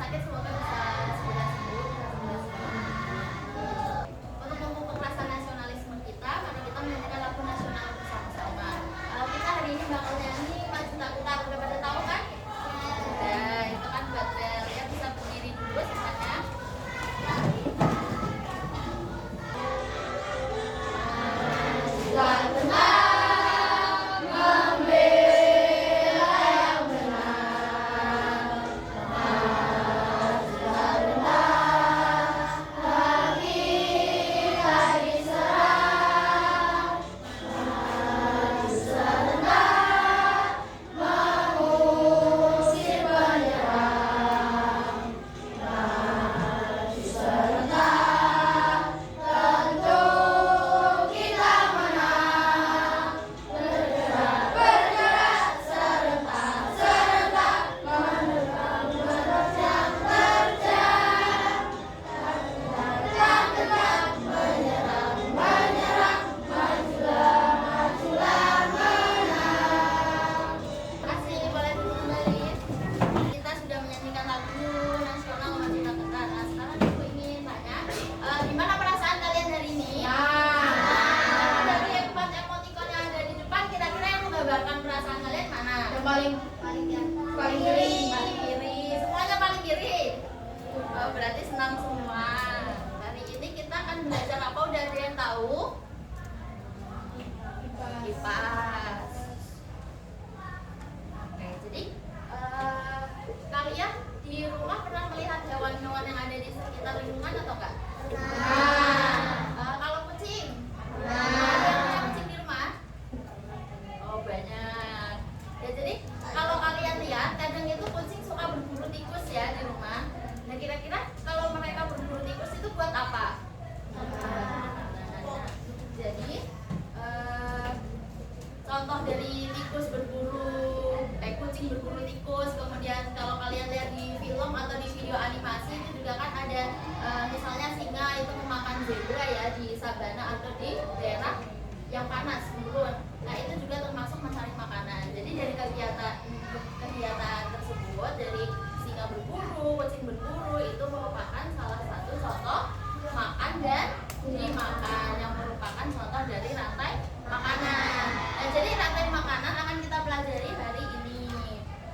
sakit semoga bisa segera sembuh, bisa segera sembuh. Untuk memupuk rasa nasionalisme kita, mari kita menyanyikan lagu nasional bersama-sama. Kita hari ini bakal nyanyi Maju Tak Utar, udah pada tahu kan? Udah, itu kan buat bel ya, bisa berdiri dulu semuanya. Tak benar. Paling kiri, semuanya paling kiri. Berarti senang semua. Hari ini kita akan belajar apa? Udah ada yang tahu? Kipas. Oke, jadi kalian di rumah pernah melihat hewan-hewan yang ada di sekitar lingkungan atau enggak? Kalau kucing? Ada yang punya kucing di rumah? Oh, banyak. Ya, jadi kalau kalian lihat, kadang itu kucing suka berburu tikus ya di rumah. Nah, kira-kira kalau mereka berburu tikus itu buat apa? Jadi contoh dari tikus kucing berburu tikus. Kemudian kalau kalian lihat di film atau di video animasi itu juga kan ada misalnya singa itu memakan zebra ya di sabana atau di daerah yang panas gurun. Nah, itu juga termasuk mencari makanan. Jadi dari kegiatan tersebut, dari singa berburu, kucing berburu, itu merupakan salah satu contoh makan dan dimakan yang merupakan contoh dari rantai makanan. Nah, jadi rantai makanan akan kita pelajari hari ini.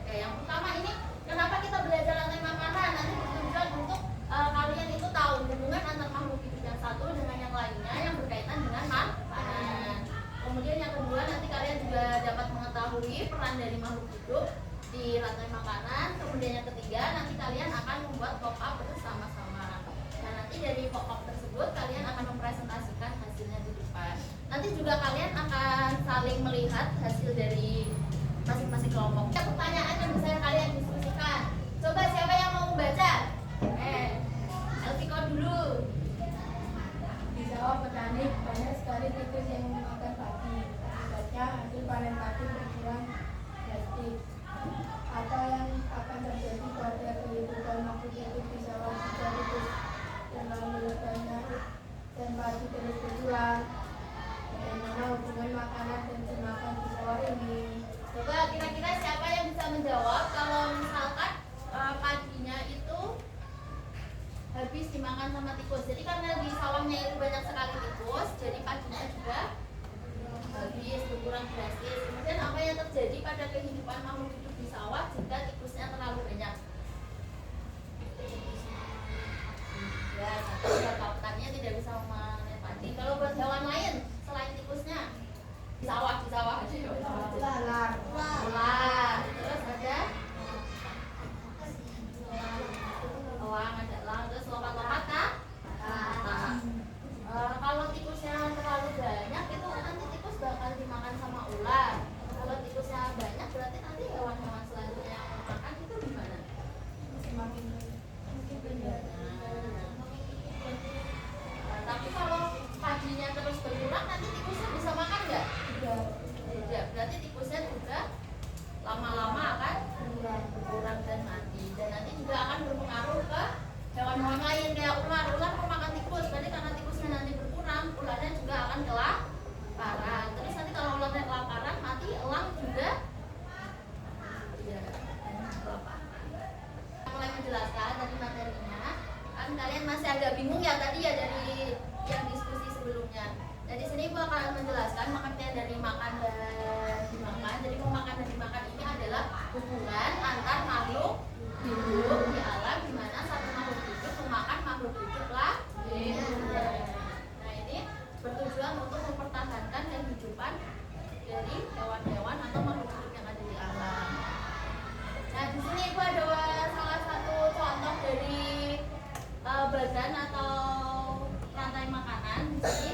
Oke, yang pertama ini kenapa kita belajar rantai makanan? Nanti bertujuan untuk kalian itu tahu hubungan antar makhluk hidup yang satu dengan yang lainnya yang berkaitan dengan makanan. Kemudian yang kedua, nanti kalian juga dapat mengetahui peran dari makhluk hidup di rantai makanan. Kemudian yang ketiga, nanti kalian akan membuat pop-up bersama-sama. Nah, nanti dari pop-up tersebut kalian akan mempresentasikan hasilnya di depan. Nanti juga kalian akan saling melihat hasil dari masing-masing kelompok. Pertanyaan yang bisa kalian diskusikan. Coba siapa yang mau membaca? Elviko dulu. Di sawah petani banyak sekali tikus yang memakan padi. Akibatnya hasil panen padi berkurang drastis. Apa yang akan terjadi pada kehidupan makhluk hidup di sawah jika tikus terlalu banyak dan padi terus berkurang? Bagaimana hubungan makanan dan dimakan di sawah ini? Coba kira-kira siapa yang bisa menjawab kalau misalkan padinya itu habis dimakan sama tikus. Jadi karena di sawahnya itu banyak sekali tikus, jadi padinya juga habis berkurang drastis. Kemudian apa yang terjadi pada kehidupan makhluk hidup di sawah jika tikusnya terlalu banyak? Ya, satu petaninya tidak bisa memanen padi. Kalau buat hewan lain selain tikusnya di sawah aja. Ular. Terus ada elang, terus lompat-lompat kan? Kalau tikusnya terlalu banyak itu nanti tikus bakal dimakan sama ular. Kalau tikusnya banyak berarti nanti hewan-hewan selanjutnya yang makan itu gimana? Semakin Tapi kalau padinya terus berkurang nanti tikusnya bisa makan nggak? Tidak. Berarti tikusnya juga lama-lama akan berkurang dan mati. Dan nanti juga akan berpengaruh ke hewan-hewan lain kayak ular. Ular mau makan tikus, berarti karena tikusnya nanti berkurang, ularnya juga akan kelaparan. Terus nanti kalau ularnya kelaparan mati, elang juga kelaparan. Mulai menjelaskan dari kalian masih agak bingung ya tadi ya dari yang diskusi sebelumnya. Nah, di sini Ibu akan menjelaskan pengertian dari makan dan dimakan. Jadi memakan dan dimakan ini adalah hubungan antar makhluk hidup di alam di mana satu makhluk hidup memakan makhluk hidup lainnya. Nah, ini bertujuan untuk mempertahankan kehidupan dari hewan-hewan atau makhluk hidup yang ada di alam. Nah, di sini Ibu ada salah satu contoh dari badan atau rantai makanan. Di sini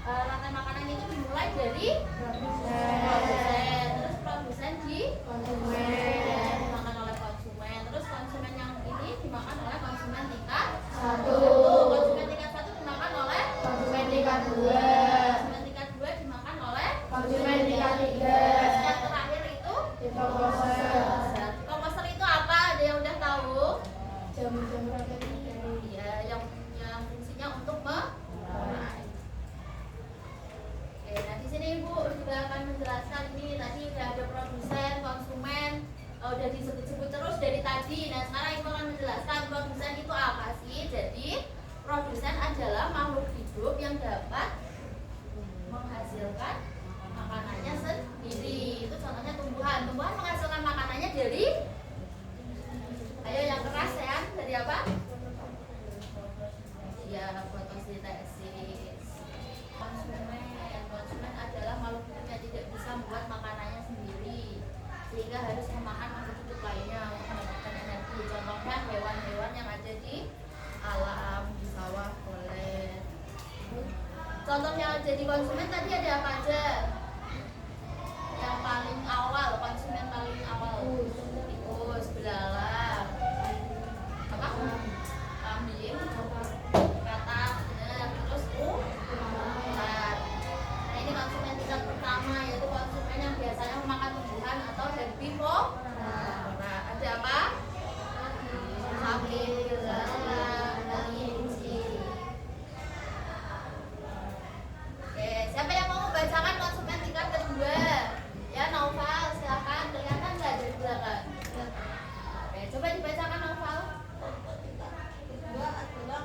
rantai makanan itu dimulai dari produsen, terus produsen dimakan oleh konsumen, terus konsumen yang ini dimakan oleh konsumen tingkat 1, konsumen tingkat 1 dimakan oleh konsumen tingkat 2, konsumen tingkat 2 dimakan oleh konsumen tingkat 3, yang terakhir itu komposer. komposer itu apa? Ada yang udah tahu? Jam-jam roket Iya, yang fungsinya untuk mengurai. Oke, nah di sini Ibu juga akan menjelaskan ini tadi udah ada produsen, konsumen, udah disebut-sebut terus dari tadi. Nah sekarang Ibu akan menjelaskan produsen itu apa sih? Jadi produsen adalah makhluk hidup yang dapat menghasilkan makanannya sendiri. Itu contohnya tumbuhan. Tumbuhan menghasilkan makanannya dari, ayo yang keras ya, dari apa? Ya, fotosintesis. Konsumen adalah makhluk hidup yang tidak bisa membuat makanannya sendiri, sehingga harus memakan makhluk hidup lainnya untuk mendapatkan energi. Contohnya hewan-hewan yang ada di alam, di sawah, boleh. Contohnya jadi konsumen tadi ada apa aja? Yang paling awal, konsumen paling awal, tikus, belalang, apa? Kambing, katak, benar. Terus ulat. Nah ini konsumen tingkat pertama, yaitu konsumen yang biasanya memakan tumbuhan atau herbivora. Ada apa? Sapi, belalang, dan kelinci. Oke, siapa yang mau membacakan konsumen tingkat kedua? Ya, Naufal, silakan. Kelihatan nggak dari belakang? Oke, coba dibacakan Naufal. Kedua adalah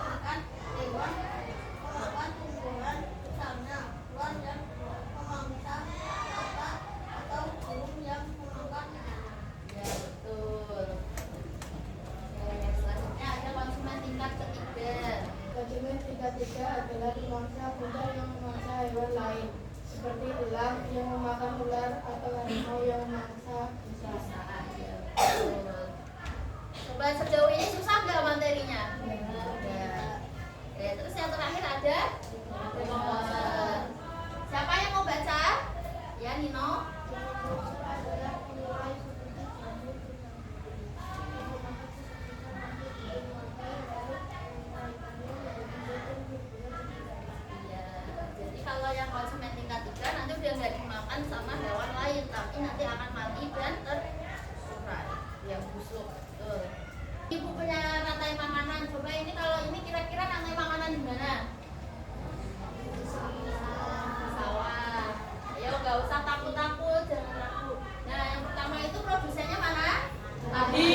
makan hewan memakan tumbuhan, misalnya ular yang memangsa katak atau burung yang memakan anak. Ya, betul. Oke, selanjutnya ada konsumen tingkat ketiga. Konsumen tingkat 3 adalah pemangsa benda yang memangsa hewan lain, seperti elang yang memakan ular atau harimau yang memangsa busa. Ya, betul. Coba sejauh ini susah nggak materinya? Ya. Oke, terus yang terakhir ada komposer. Siapa yang mau baca? Ya, Nino. Adalah penilai seperti jamur, Iya. Jadi kalau yang konsumen tingkat 3 nanti udah nggak dimakan sama hewan lain, tapi nanti akan mati dan terurai. Ya, busuk. Betul. Ibu punya rantai makanan. Coba ini kalau ini kira-kira rantai makanan di mana? Sawah. Ayo nggak usah takut-takut, jangan takut. Nah yang pertama itu produsennya mana? Padi.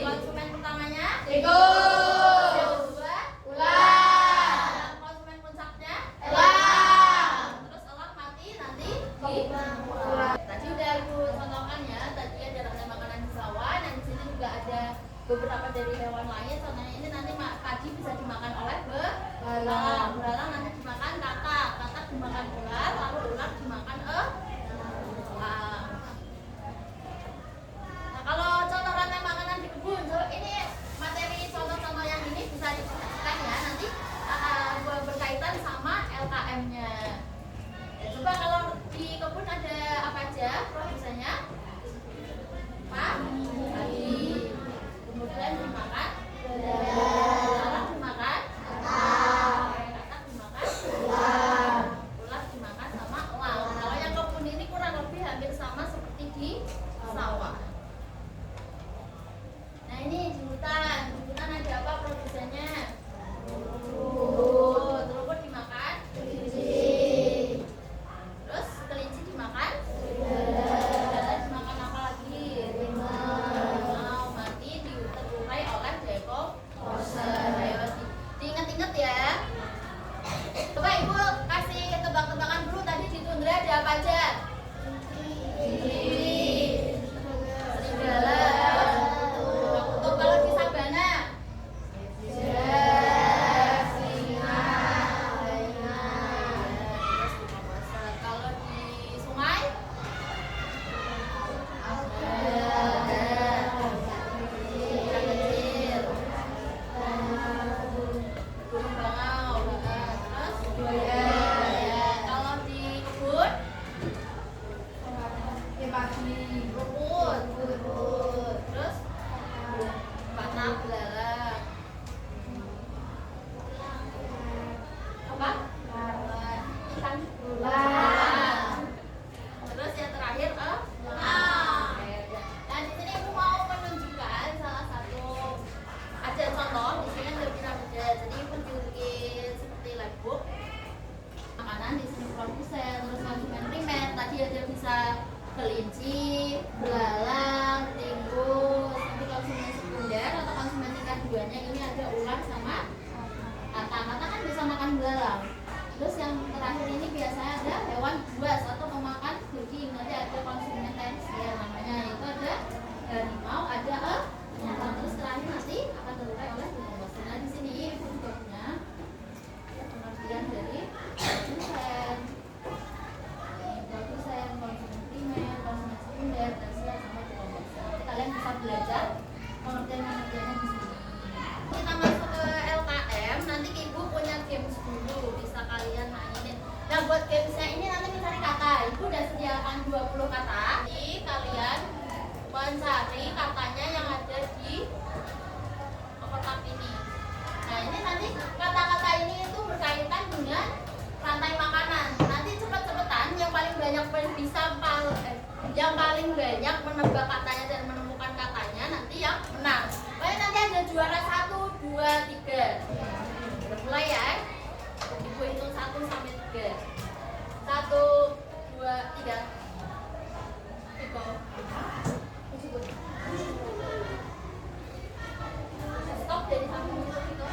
Konsumen pertamanya? tikus, Yang kedua? ular, Dan konsumen puncaknya? elang, Terus elang mati nanti? ular. Tadi udah aku contohkan ya. Tadi ada rantai makanan di sawah. Dan di sini juga ada beberapa dari hewan lain. Contohnya ini nanti padi bisa dimakan oleh belalang. Belalang nanti dimakan katak. Katak dimakan ular. Lalu ular dimakan elang. Nah kalau contoh rantai makanan di kebun, so, ini materi contoh-contoh yang ini bisa diperhatikan ya. Nanti berkaitan sama LKM-nya. Ya, coba kalau di kebun ada apa aja produsennya? Padi. Kemudian dimakan belalang, dimakan katak, dimakan ular dimakan sama elang. Kalau yang kebun belajar pengertian-pengertiannya di sini. Kita masuk ke LKM, nanti ibu punya games dulu, bisa kalian mainin. Nah buat gamesnya ini nanti mencari kata, ibu udah sediakan 20 kata. Jadi kalian mencari katanya yang ada di kotak ini. Nah ini nanti kata-kata ini itu berkaitan dengan rantai makanan. Nanti cepet-cepetan yang paling banyak yang paling banyak menebak katanya dan menemukan katanya nanti yang menang. Pokoknya nanti ada juara 1, 2, 3. Mulai ya. Ibu hitung 1 sampai 3. 1, 2, 3. Stop dari samping itu.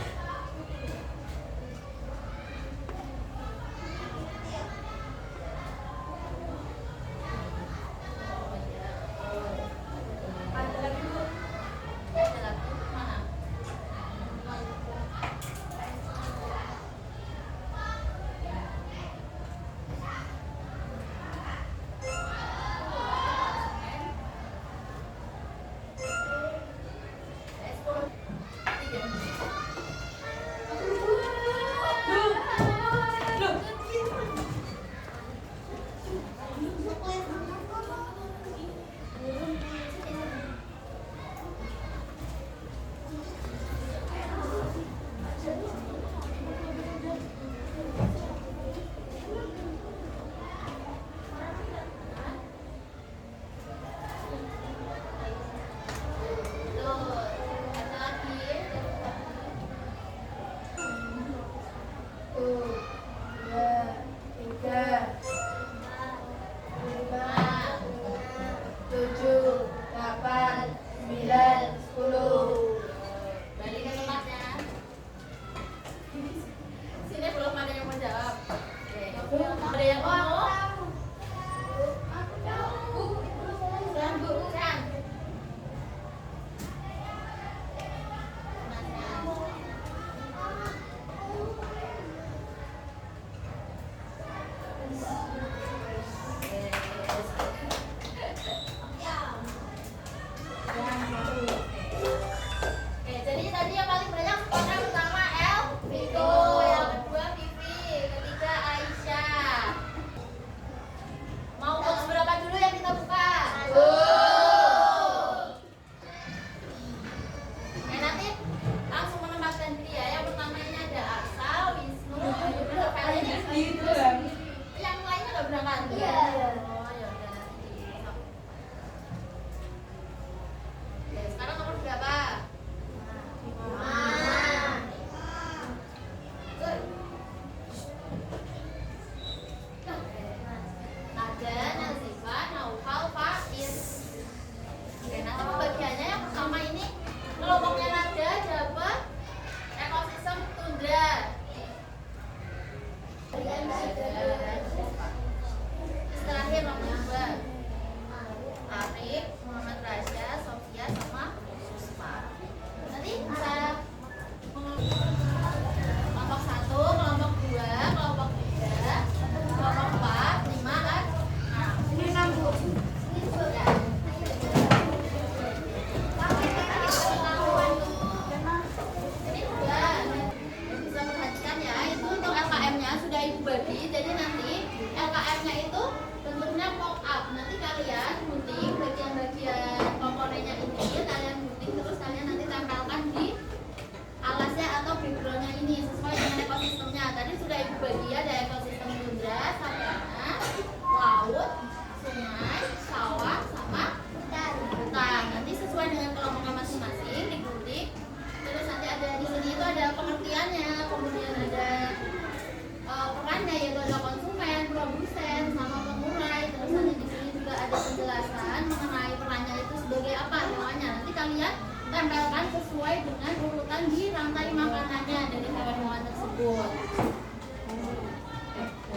tempelkan sesuai dengan urutan di rantai makanannya dari hewan-hewan tersebut.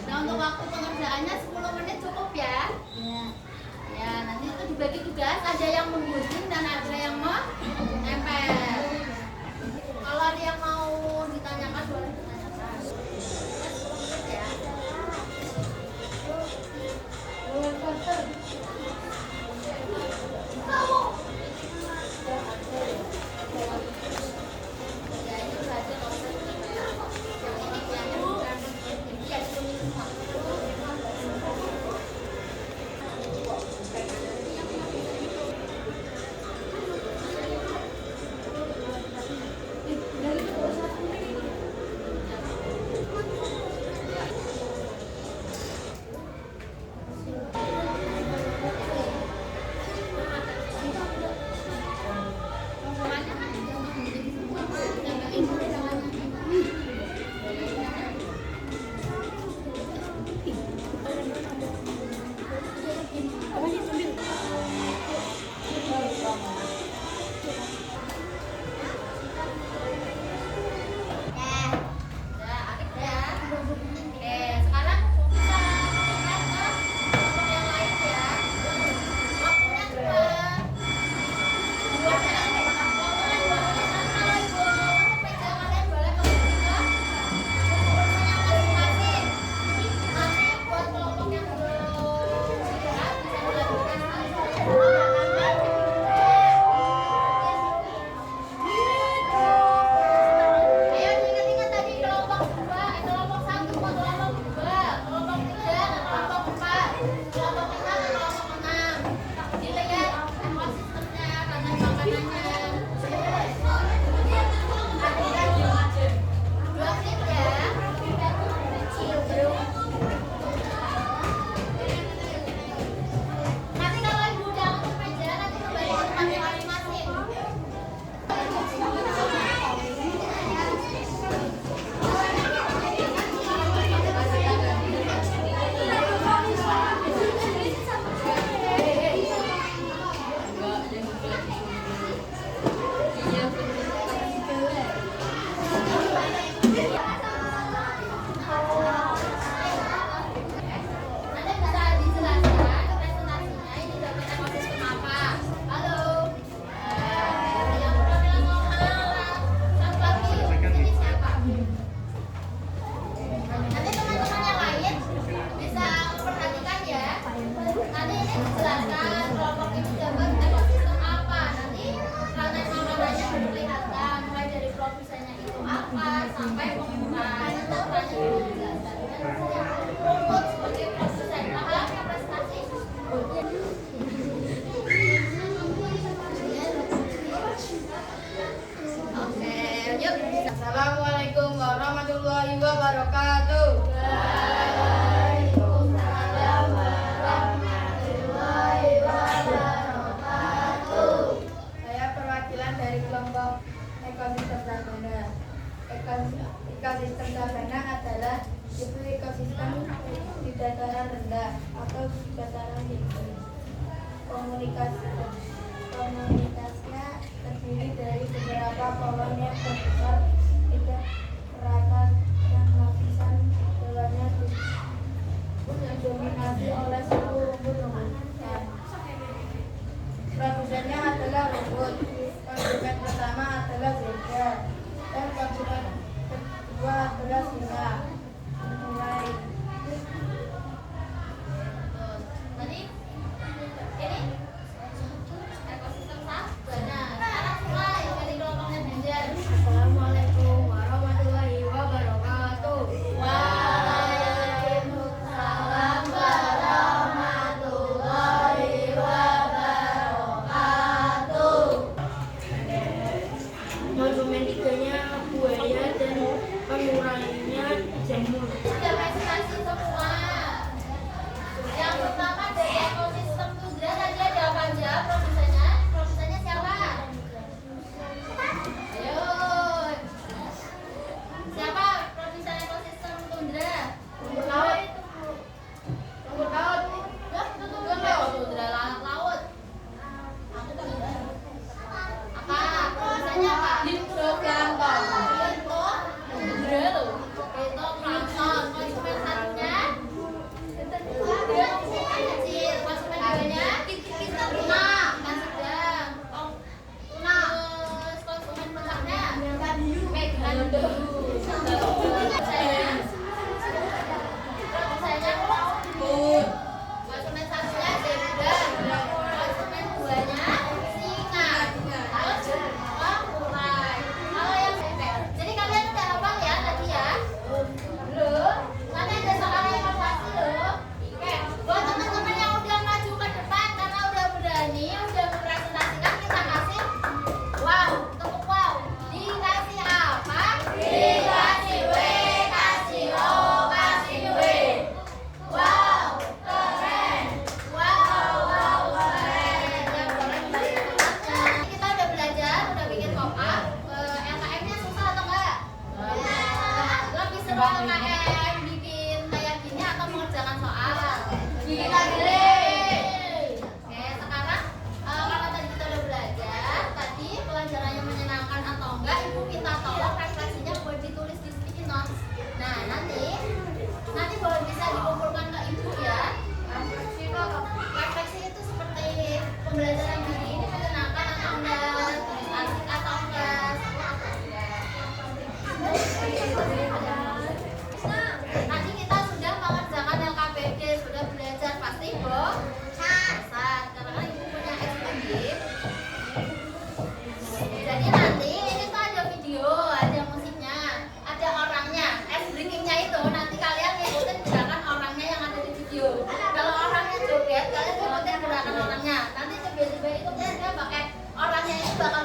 Nah, untuk waktu pengerjaannya 10 menit cukup ya. Ya, nanti itu dibagi tugas, ada yang menggunting dan ada yang menempel. Kalau ada yang mau ditanyakan boleh ditanyakan. 10 menit ya. wabarakatuh. Waalaikumsalam warahmatullahi wabarakatuh. Saya perwakilan dari kelompok ekosistem sabana. Ekosistem sabana adalah itu ekosistem di dataran rendah atau di dataran tinggi. Komunitasnya terdiri dari beberapa pohon yang berbesar, tidak merata dan lapisan bawahnya didominasi oleh suku rumput-rumputan. Produsennya adalah rumput. Konsumen pertama adalah zebra dan konsumen kedua adalah singa. Mulai. Tadi ini ekosistem sabana. Sekarang mulai dari kelompoknya Banjar. Assalamualaikum warahmatullahi wabarakatuh. Waalaikumsalam warahmatullahi wabarakatuh. Konsumen tiganya buaya dan pengurangannya jamur. Sudah presentasi semua. Yang pertama dari ekosistem tundra tadi ada apa aja produsennya? Produsennya siapa? Ayo. Siapa produsen ekosistem tundra? Rumput laut. Rumput laut. Tundra laut. Apa? Produsennya apa? Fitoplankton. Tundra loh. Fitoplankton. Konsumen satunya kecil, konsumen duanya tuna, ikan sedang. Tuna. Terus konsumen besarnya produsennya konsumen satunya zebra, konsumen duanya singa. Terus mulai. Kalau yang jadi kalian udah hafal ya tadi ya? Belum? Nanti ada soal evaluasi loh. Oke, buat teman-teman yang udah maju ke depan karena udah berani, udah mempresentasikan, kita kasih wow, tepuk wow. Dikasih apa? Dikasih W, kasih O, kasih W. Wow, keren. Wow, keren. Yang keren dari tempatnya. Kita udah belajar, udah bikin pop-up. LKM-nya susah atau enggak? Lebih seru LKM bikin kayak gini atau mengerjakan soal? Kita pilih. Oke, sekarang karena tadi kita udah belajar, tadi pelajarannya menyenangkan atau enggak, ibu minta tolong refleksinya buat ditulis di sticky notes. Nah, nanti boleh bisa dikumpulkan ke ibu ya. Refleksi itu seperti pembelajaran gini, ini menyenangkan atau enggak, asik atau enggak. Nanti kita sudah mengerjakan LKPD, sudah belajar pasti bosan. Karena kan ibu punya SPG. Jadi nanti ini tuh ada video, ada musiknya, ada orangnya. Breakingnya itu nanti kalian ngikutin gerakan orangnya yang ada di video. Kalau orangnya joget, kalian ikutin gerakan orangnya. Nanti tiba-tiba itu dia pakai orangnya itu bakal